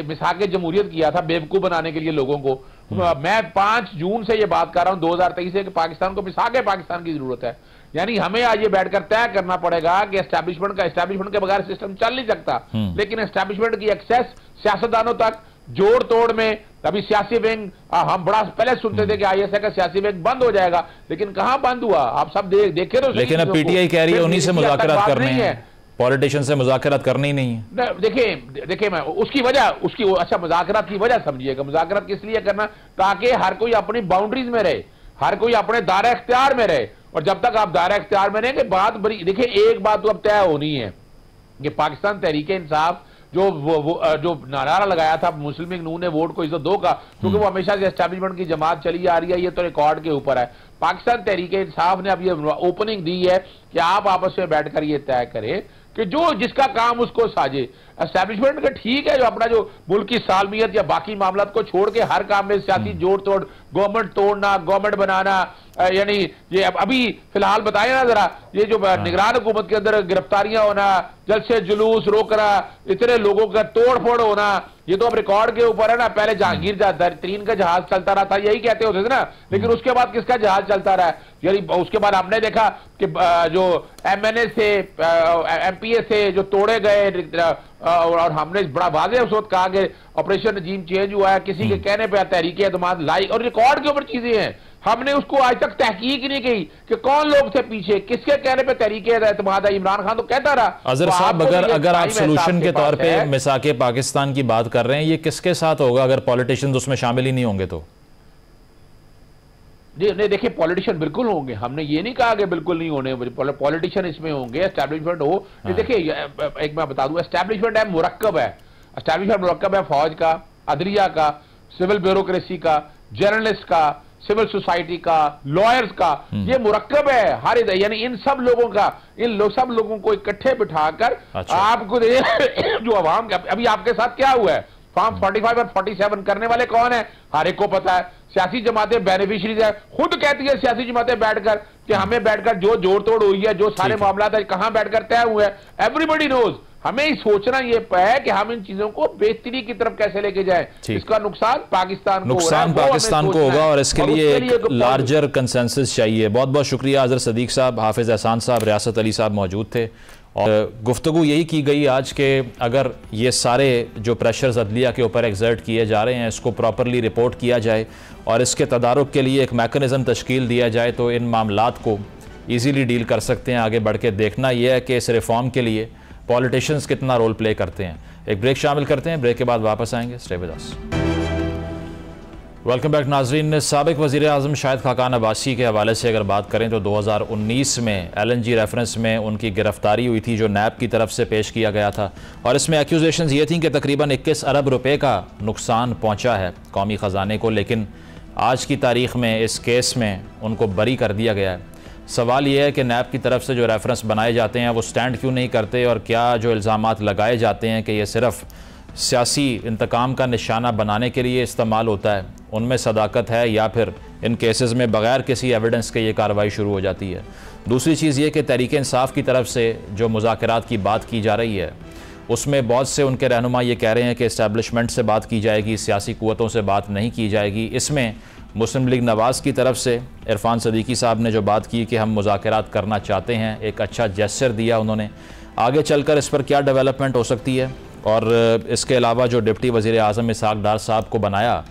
मिसाके जमहूरियत किया था बेवकूफ बनाने के लिए लोगों को। मैं 5 जून से ये बात कर रहा हूं 2023 से कि पाकिस्तान को मिसाके पाकिस्तान की जरूरत है। यानी हमें आज ये बैठकर तय करना पड़ेगा कि एस्टैब्लिशमेंट के बगैर सिस्टम चल नहीं सकता। लेकिन एस्टैब्लिशमेंट की एक्सेस सियासतदानों तक जोड़ तोड़ में, अभी सियासी विंग हम बड़ा पहले सुनते थे कि ISI का सियासी विंग बंद हो जाएगा, लेकिन कहां बंद हुआ? आप सब देखे तो। लेकिन अब PTI कह रही है उन्हीं से मुज़ाकरात करने हैं। पॉलिटिशियन से मुज़ाकरात करनी ही नहीं है। देखिए मैं उसकी वजह अच्छा मुज़ाकरात की वजह समझिएगा। मुज़ाकरात किस लिए करना, ताकि हर कोई अपनी बाउंड्रीज में रहे, हर कोई अपने दायरा इख्तियार में रहे। और जब तक आप दायरा इख्तियार में रहेंगे बात बड़ी, देखिए एक बात तो अब तय होनी है कि पाकिस्तान तहरीक इंसाफ जो नारा लगाया था मुस्लिम लीग नून ने वोट को इज्जत दो का, क्योंकि वो हमेशा से एस्टैब्लिशमेंट की जमात चली आ रही है, ये तो रिकॉर्ड के ऊपर है। पाकिस्तान तहरीक इंसाफ ने अब ये ओपनिंग दी है कि आप आपस में बैठकर ये तय करें कि जो जिसका काम उसको साजे। एस्टैब्लिशमेंट का ठीक है जो अपना जो मुल्क की सालमियत या बाकी मामला को छोड़ के हर काम में सियासी जोड़ तोड़, गवर्नमेंट तोड़ना, गवर्नमेंट बनाना, यानी ये अभी फिलहाल बताए ना जरा, ये जो निगरान हुकूमत के अंदर गिरफ्तारियां होना, जलसे जुलूस रोकना, इतने लोगों का तोड़ फोड़ होना, ये तो अब रिकॉर्ड के ऊपर है ना। पहले जहांगीर तरीन का जहाज चलता रहा था, यही कहते होते थे ना, लेकिन उसके बाद किसका जहाज चलता रहा है? यानी उसके बाद आपने देखा कि जो एमएनए से एमपीए से जो तोड़े गए, और हमने बड़ा वाज़ेह उस वक्त कहा कि ऑपरेशन नजीम चेंज हुआ है, किसी के कहने पर तहरीक एतमाद लाई, और रिकॉर्ड के ऊपर चीजें हैं। हमने उसको आज तक तहकीक नहीं की कि कौन लोग थे पीछे, किसके कहने पे तहरीक एतमाद है। इमरान खान तो कहता रहा। अजहर साहब, अगर आप सोल्यूशन के तौर पे मिसाके पाकिस्तान की बात कर रहे हैं, ये किसके साथ होगा अगर पॉलिटिशियंस उसमें शामिल ही नहीं होंगे तो? नहीं देखिए, पॉलिटिशियन बिल्कुल होंगे, हमने ये नहीं कहा कि बिल्कुल नहीं होने, पॉलिटिशियन इसमें होंगे, एस्टैब्लिशमेंट हो। देखिए एक मैं बता दूं, एस्टैब्लिशमेंट है मुरक्कब है, एस्टैब्लिशमेंट मुरक्कब है फौज का, अदलिया का, सिविल ब्यूरोक्रेसी का, जर्नलिस्ट का, सिविल सोसाइटी का, लॉयर्स का, ये मुरक्कब है हर, यानी इन सब लोगों का, सब लोगों को इकट्ठे बिठाकर आपको जो अवाम, अभी आपके साथ क्या हुआ है, फॉर्म 45 और 47 करने वाले कौन है हर एक को पता है। सियासी जमातें बेनिफिशरीज है, खुद कहती है सियासी जमातें बैठकर कि हमें बैठकर जो जोड़ तोड़ हुई है, जो सारे मामला है कहां बैठकर तय हुए हैं, एवरीबॉडी नोज। हमें ही सोचना ये है कि हम इन चीजों को बेहतरी की तरफ कैसे लेके जाएं। इसका नुकसान पाकिस्तान को होगा और इसके लिए एक लार्जर कंसेंसस चाहिए। बहुत बहुत शुक्रिया अजहर सदीक साहब, हाफिज एहसान साहब, रियासत अली साहब मौजूद थे और गुफ्तगू यही की गई आज के अगर ये सारे जो प्रेशर्स अदलिया के ऊपर एग्जर्ट किए जा रहे हैं इसको प्रॉपरली रिपोर्ट किया जाए और इसके तदारुक के लिए एक मैकेनिज़्म तश्कील दिया जाए तो इन मामलात को ईजीली डील कर सकते हैं। आगे बढ़ के देखना यह है कि इस रिफॉर्म के लिए पॉलिटिशियंस कितना रोल प्ले करते हैं। एक ब्रेक शामिल करते हैं, ब्रेक के बाद वापस आएंगे। Stay with us. Welcome back नाजरीन। साबिक वज़ीर आज़म शाहिद खाकान अब्बासी के हवाले से अगर बात करें तो 2019 में LNG रेफरेंस में उनकी गिरफ्तारी हुई थी जो नैब की तरफ से पेश किया गया था और इसमें एक्यूजेशंस ये थी कि तकरीबन 21 अरब रुपए का नुकसान पहुंचा है कौमी ख़जाने को, लेकिन आज की तारीख़ में इस केस में उनको बरी कर दिया गया है। सवाल यह है कि नैब की तरफ से जो रेफरेंस बनाए जाते हैं वो स्टैंड क्यों नहीं करते और क्या जो इल्ज़ामात लगाए जाते हैं कि ये सिर्फ़ सियासी इंतकाम का निशाना बनाने के लिए इस्तेमाल होता है उनमें सदाकत है या फिर इन केसेस में बग़ैर किसी एविडेंस के ये कार्रवाई शुरू हो जाती है। दूसरी चीज़ ये कि तहरीक इंसाफ की तरफ से जो मुज़ाकरात की बात की जा रही है उसमें बहुत से उनके रहनुमा ये कह रहे हैं कि इस्टेब्लिशमेंट से बात की जाएगी, सियासी क़ुव्वतों से बात नहीं की जाएगी। इसमें मुस्लिम लीग नवाज़ की तरफ से इरफान सदीकी साहब ने जो बात की कि हम मुज़ाकरात करना चाहते हैं, एक अच्छा जेस्चर दिया उन्होंने। आगे चलकर इस पर क्या डेवलपमेंट हो सकती है और इसके अलावा जो डिप्टी वज़ीर आज़म इसहाक़ डार साहब को बनाया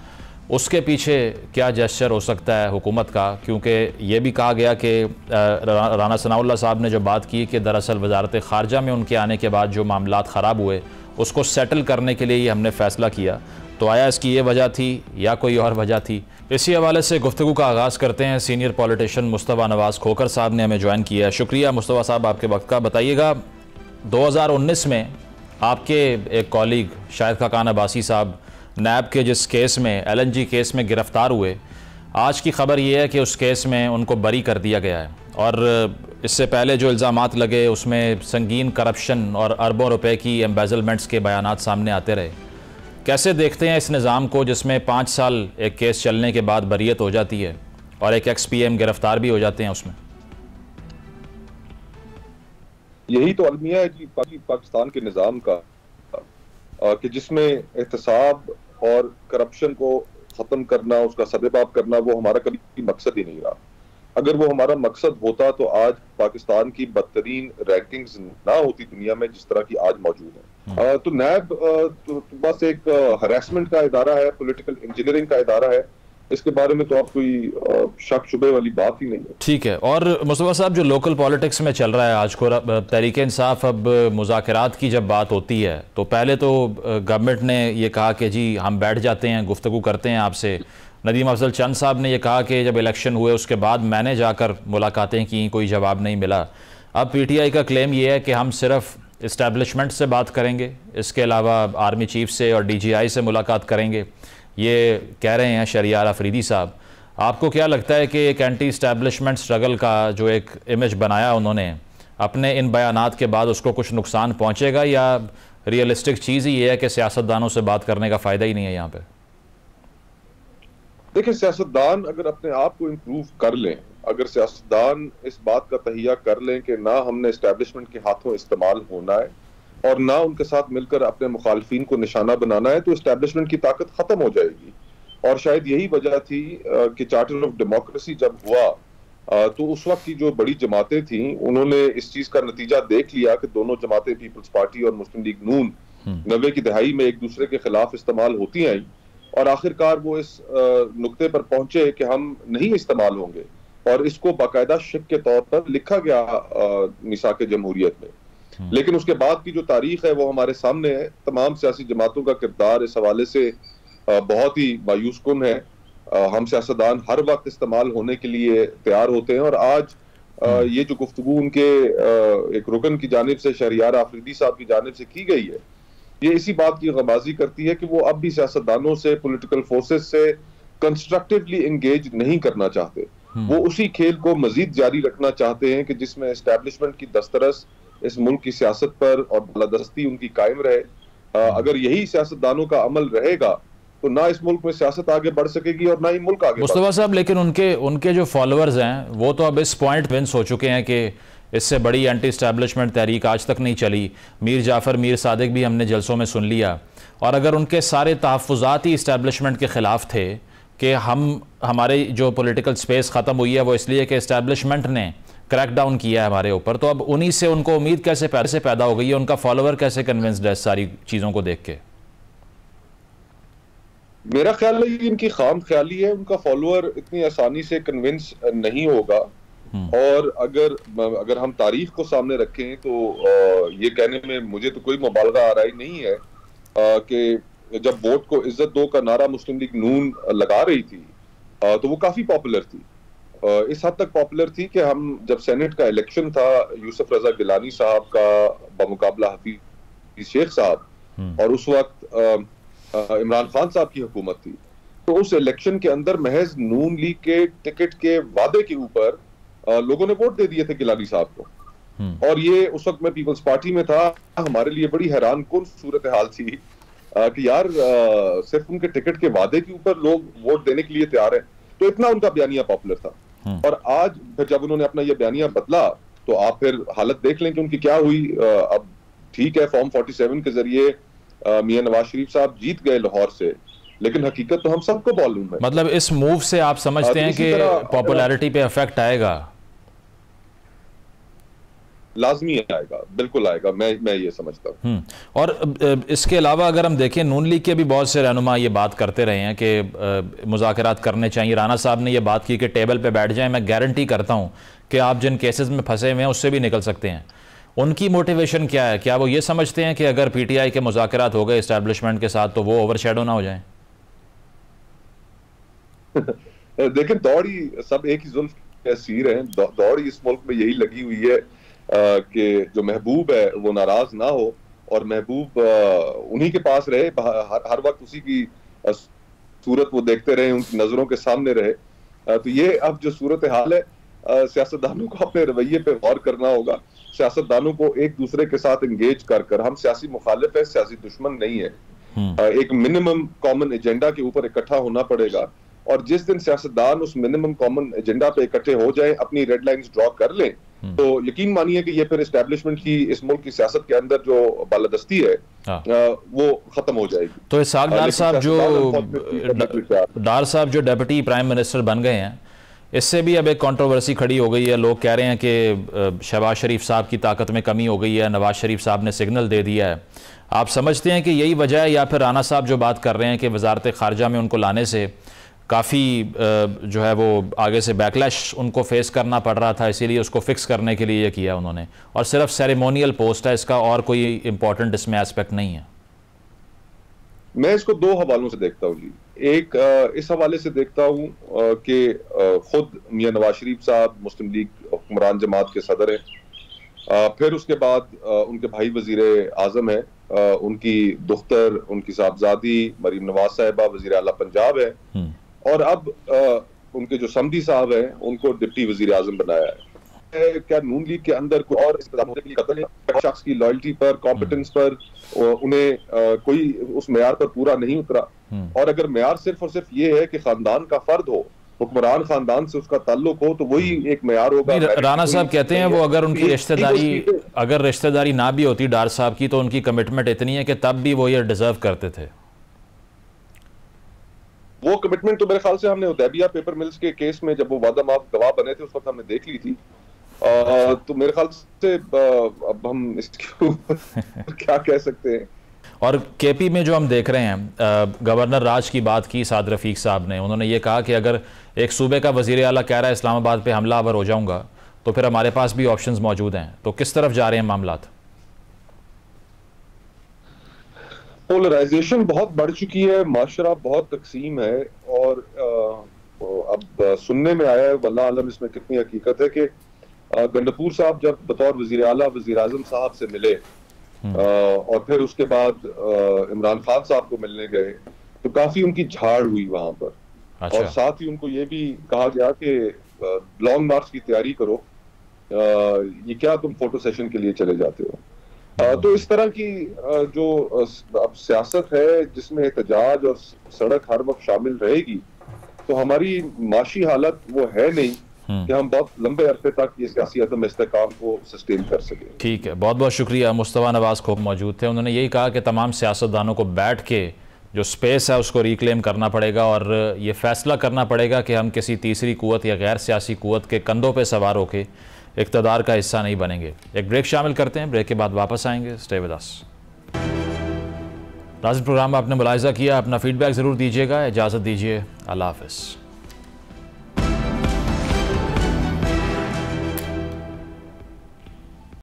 उसके पीछे क्या जेस्चर हो सकता है हुकूमत का, क्योंकि ये भी कहा गया कि राना सनाउल्लाह साहब ने जो बात की कि दरअसल वजारत ख़ारजा में उनके आने के बाद जो मामलात ख़राब हुए उसको सेटल करने के लिए ये हमने फ़ैसला किया। तो आया इसकी ये वजह थी या कोई और वजह थी? इसी हवाले से गुफ्तगू का आगाज़ करते हैं। सीनियर पॉलिटिशियन मुस्तफ़ा नवाज़ खोखर साहब ने हमें ज्वाइन किया है। शुक्रिया मुस्तफ़ा साहब आपके वक्त का। बताइएगा 2019 में आपके एक कॉलीग शाहिद खाकान अब्बासी साहब नैब के जिस केस में LNG केस में गिरफ़्तार हुए, आज की ख़बर यह है कि उस केस में उनको बरी कर दिया गया है और इससे पहले जो इल्ज़ामात लगे उसमें संगीन करप्शन और अरबों रुपए की एम्बेज़लमेंट्स के बयानात सामने आते रहे। कैसे देखते हैं इस निज़ाम को जिसमें 5 साल एक केस चलने के बाद बरियत हो जाती है और एक XPM गिरफ्तार भी हो जाते हैं उसमें? यही तो अलमिया है जी पाकिस्तान के निज़ाम का कि जिसमें एहतसाब और करप्शन को ख़त्म करना, उसका सदेबाब करना वो हमारा कभी मकसद ही नहीं रहा। अगर वो हमारा मकसद होता तो आज पाकिस्तान की बदतरीन रैंकिंग्स ना होती दुनिया में जिस तरह की आज मौजूद है। तो नैब तो बस एक हरासमेंट का इदारा है, पॉलिटिकल इंजीनियरिंग का इदारा है इसके बारे में तो आप कोई शक शुबे वाली बात ही नहीं है। ठीक है। और मुस्तफा साहब, जो लोकल पॉलिटिक्स में चल रहा है आज को, तहरीक इंसाफ अब मुज़ाकरात की जब बात होती है तो पहले तो गवर्नमेंट ने ये कहा कि जी हम बैठ जाते हैं, गुफ्तगू करते हैं आपसे। नदीम अफजल चंद साहब ने यह कहा कि जब इलेक्शन हुए उसके बाद मैंने जाकर मुलाकातें की, कोई जवाब नहीं मिला। अब PTI का क्लेम ये है कि हम सिर्फ इस्टेब्लिशमेंट से बात करेंगे, इसके अलावा आर्मी चीफ से और DGI से मुलाकात करेंगे, ये कह रहे हैं शहरियार अफरीदी साहब। आपको क्या लगता है कि एक एंटी इस्टेब्लिशमेंट स्ट्रगल का जो एक इमेज बनाया उन्होंने अपने इन बयानात के बाद, उसको कुछ नुकसान पहुंचेगा, या रियलिस्टिक चीज़ ही ये है कि सियासतदानों से बात करने का फ़ायदा ही नहीं है यहाँ पे? देखिए, सियासतदान अगर अपने आप को इम्प्रूव कर लें, अगर सियासतदान इस बात का तहिया कर लें कि ना हमने इस्टेब्लिशमेंट के हाथों इस्तेमाल होना है और ना उनके साथ मिलकर अपने मुखालफिन को निशाना बनाना है, तो इस्टेब्लिशमेंट की ताकत खत्म हो जाएगी। और शायद यही वजह थी कि चार्टर ऑफ डेमोक्रेसी जब हुआ तो उस वक्त की जो बड़ी जमातें थी उन्होंने इस चीज का नतीजा देख लिया कि दोनों जमातें, पीपल्स पार्टी और मुस्लिम लीग नून, 90 की दहाई में एक दूसरे के खिलाफ इस्तेमाल होती आई और आखिरकार वो इस नुक्ते पर पहुंचे कि हम नहीं इस्तेमाल होंगे, और इसको बाकायदा शिक के तौर पर लिखा गया मिसाक जमहूरियत में। लेकिन उसके बाद की जो तारीख है वो हमारे सामने है। तमाम सियासी जमातों का किरदार इस हवाले से बहुत ही मायूस कुन है। हम सियासतदान हर वक्त इस्तेमाल होने के लिए तैयार होते हैं, और आज ये जो गुफ्तगू उनके एक रुकन की जानिब से, शहरियार आफरीदी साहब की जानिब से की गई है, ये इसी बात की गमाजी करती है कि वो अब भी सियासतदानों से, पॉलिटिकल फोर्सेस से कंस्ट्रक्टिवली एंगेज नहीं करना चाहते। वो उसी खेल को मजीद जारी रखना चाहते हैं कि जिसमें एस्टैब्लिशमेंट की दस्तरस इस मुल्क की सियासत पर और बालादस्ती उनकी कायम रहे। अगर यही सियासतदानों का अमल रहेगा तो ना इस मुल्क में सियासत आगे बढ़ सकेगी और ना ही मुल्क आगे। मुस्तफा साहब, लेकिन उनके जो फॉलोअर्स हैं वो तो अब इस पॉइंट विंस हो चुके हैं कि इससे बड़ी एंटी इस्टेब्लिशमेंट तहरीक आज तक नहीं चली। मीर जाफ़र, मीर सादिक भी हमने जलसों में सुन लिया। और अगर उनके सारे तहफ़्फ़ुज़ात ही इस्टेब्लिशमेंट के ख़िलाफ़ थे कि हमारे जो पॉलिटिकल स्पेस ख़त्म हुई है वो इसलिए कि इस्टेब्लिशमेंट ने क्रैकडाउन किया है हमारे ऊपर, तो अब उन्हीं से उनको उम्मीद कैसे पैदा हो गई है? उनका फॉलोअर कैसे कन्विंस्ड है सारी चीज़ों को देख के? मेरा ख्याल है ये इनकी खाम ख्याली है। उनका फॉलोअर इतनी आसानी से कन्विंस नहीं होगा। और अगर हम तारीख को सामने रखें तो ये कहने में मुझे तो कोई मुबालगा आ रहा ही नहीं है कि जब वोट को इज्जत दो का नारा मुस्लिम लीग नून लगा रही थी तो वो काफी पॉपुलर थी। इस हद तक पॉपुलर थी कि हम जब सेनेट का इलेक्शन था, यूसुफ रजा गिलानी साहब का बमुकाबला हफीज शेख साहब, और उस वक्त इमरान खान साहब की हुकूमत थी, तो उस इलेक्शन के अंदर महज नून लीग के टिकट के वादे के ऊपर लोगों ने वोट दे दिए थे गिलानी साहब को। और ये उस वक्त मैं पीपल्स पार्टी में था। हमारे लिए बड़ी हैरान कुन सूरत हाल थी कि यार सिर्फ उनके टिकट के वादे के ऊपर लोग वोट देने के लिए तैयार हैं। तो इतना उनका बयानिया पॉपुलर था। और आज फिर जब उन्होंने अपना ये बयानिया बदला तो आप फिर हालत देख लें कि उनकी क्या हुई। अब ठीक है, फॉर्म 47 के जरिए मियां नवाज शरीफ साहब जीत गए लाहौर से, लेकिन हकीकत तो हम सबको मालूम है। मतलब इस मूव से आप समझते हैं कि पॉपुलैरिटी पे इफेक्ट आएगा? लाजमी आएगा, बिल्कुल आएगा, मैं ये समझता हूँ। और इसके अलावा अगर हम देखें, नून लीग के भी बहुत से रहनुमा ये बात करते रहे हैं कि मुज़ाकरात करने चाहिए। राना साहब ने ये बात की कि टेबल पे बैठ जाएं। मैं गारंटी करता हूँ कि आप जिन केसेस में फंसे हुए हैं उससे भी निकल सकते हैं। उनकी मोटिवेशन क्या है? क्या वो ये समझते हैं कि अगर PTI के मुज़ाकरात हो गए इस्टेब्लिशमेंट के साथ तो वो ओवरशैडो ना हो जाएं? देखें, दौड़ी सब एक ही जुल्फ के असीर हैं। दौड़ी इस मुल्क में यही लगी हुई है कि जो महबूब है वो नाराज ना हो और महबूब उन्हीं के पास रहे, हर वक्त उसी की सूरत वो देखते रहे, उनकी नजरों के सामने रहे। तो ये अब जो सूरत हाल है, सियासतदानों को अपने रवैये पे गौर करना होगा। सियासतदानों को एक दूसरे के साथ एंगेज कर हम सियासी मुखालिफ है, सियासी दुश्मन नहीं है। एक मिनिमम कॉमन एजेंडा के ऊपर इकट्ठा होना पड़ेगा, और जिस दिन सियासतदान उस मिनिमम कॉमन एजेंडा पे इकट्ठे हो जाए, अपनी रेड लाइंस ड्रॉ कर लें, तो यकीन मानिए कि ये फिर एस्टैब्लिशमेंट की इस मुल्क की सियासत के अंदर जो बालादस्ती है वो खत्म हो जाएगी। तो इसहाक डार साहब जो डेप्यूटी प्राइम मिनिस्टर बन गए हैं, इससे भी अब एक कंट्रोवर्सी खड़ी हो गई है। लोग कह रहे हैं कि शहबाज शरीफ साहब की ताकत में कमी हो गई है, नवाज शरीफ साहब ने सिग्नल दे दिया है। आप समझते हैं कि यही वजह है, या फिर राना साहब जो बात कर रहे हैं कि वजारत खारजा में उनको लाने से काफ़ी जो है वो आगे से बैकलैश उनको फेस करना पड़ रहा था, इसीलिए उसको फिक्स करने के लिए ये किया उन्होंने। और सिर्फ सेरेमोनियल पोस्ट है इसका, और कोई इंपॉर्टेंट इसमें एस्पेक्ट नहीं है। मैं इसको दो हवालों से देखता हूँ जी। एक इस हवाले से देखता हूँ कि खुद मियां नवाज शरीफ साहब मुस्लिम लीग हुक्मरान जमात के सदर हैं, फिर उसके बाद उनके भाई वजीर आजम है, उनकी दुख्तर, उनकी साहबजादी मरीम नवाज साहिबा वजीर आला पंजाब है, और अब उनके जो समधी साहब हैं उनको डिप्टी वजीर आजम बनाया है। क्या नून लीग के अंदर कोई और शख्स की लॉयल्टी पर, कॉम्पिटेंस पर उन्हें कोई उस मेयार पर पूरा नहीं उतरा? और अगर मेयार सिर्फ और सिर्फ ये है कि खानदान का फर्द हो, हुक्मरान खानदान से उसका ताल्लुक हो, तो वही एक मेयार होगा। राना साहब कहते हैं वो अगर उनकी रिश्तेदारी ना भी होती डार साहब की, तो उनकी कमिटमेंट इतनी है कि तब भी वो ये डिजर्व करते थे। वो कमिटमेंट तो मेरे ख्याल से हमने हुदैबिया पेपर मिल्स के केस में जब वो वादा माफ गवाह बने थे उस वक्त हमने देख ली थी। तो मेरे ख्याल से अब हम इसके ऊपर क्या कह सकते हैं। और केपी में जो हम देख रहे हैं, गवर्नर राज की बात की साद रफीक साहब ने, उन्होंने ये कहा कि अगर एक सूबे का वजीर आला कह रहा है इस्लामाबाद पे हमलावर हो जाऊंगा, तो फिर हमारे पास भी ऑप्शंस मौजूद हैं। तो किस तरफ जा रहे हैं मामलात? पोलराइजेशन बहुत बढ़ चुकी है, माशरा बहुत तकसीम है, और अब सुनने में आया है, वल्लाह आलम इसमें कितनी हकीकत है, कि गंडपूर साहब जब बतौर वजीर आला वजीर आजम साहब से मिले और फिर उसके बाद इमरान खान साहब को मिलने गए, तो काफी उनकी झाड़ हुई वहां पर। अच्छा। और साथ ही उनको ये भी कहा गया कि लॉन्ग मार्च की तैयारी करो, ये क्या तुम फोटो सेशन के लिए चले जाते हो। तो इस तरह की जो अब सियासत है जिसमें एहतजाज और सड़क हर वक्त शामिल रहेगी, तो हमारी माशी हालत वो है नहीं कि हम बहुत लंबे अरसे तक ये सियासी अदम इस्तेकाम को सस्टेन कर सकें। ठीक है, बहुत बहुत शुक्रिया। मुस्तफा नवाज खोप मौजूद थे, उन्होंने यही कहा कि तमाम सियासतदानों को बैठ के जो स्पेस है उसको रिक्लेम करना पड़ेगा, और ये फैसला करना पड़ेगा कि हम किसी तीसरी कुव्वत या गैर सियासी कुव्वत के कंधों पर सवार होकर इक़्तिदार का हिस्सा नहीं बनेंगे। एक ब्रेक शामिल करते हैं, ब्रेक के बाद वापस आएंगे। Stay with us. नाज़रीन, प्रोग्राम आपने मुलाहिज़ा किया, अपना फीडबैक ज़रूर दीजिएगा। इजाज़त दीजिए, अल्लाह हाफ़िज़।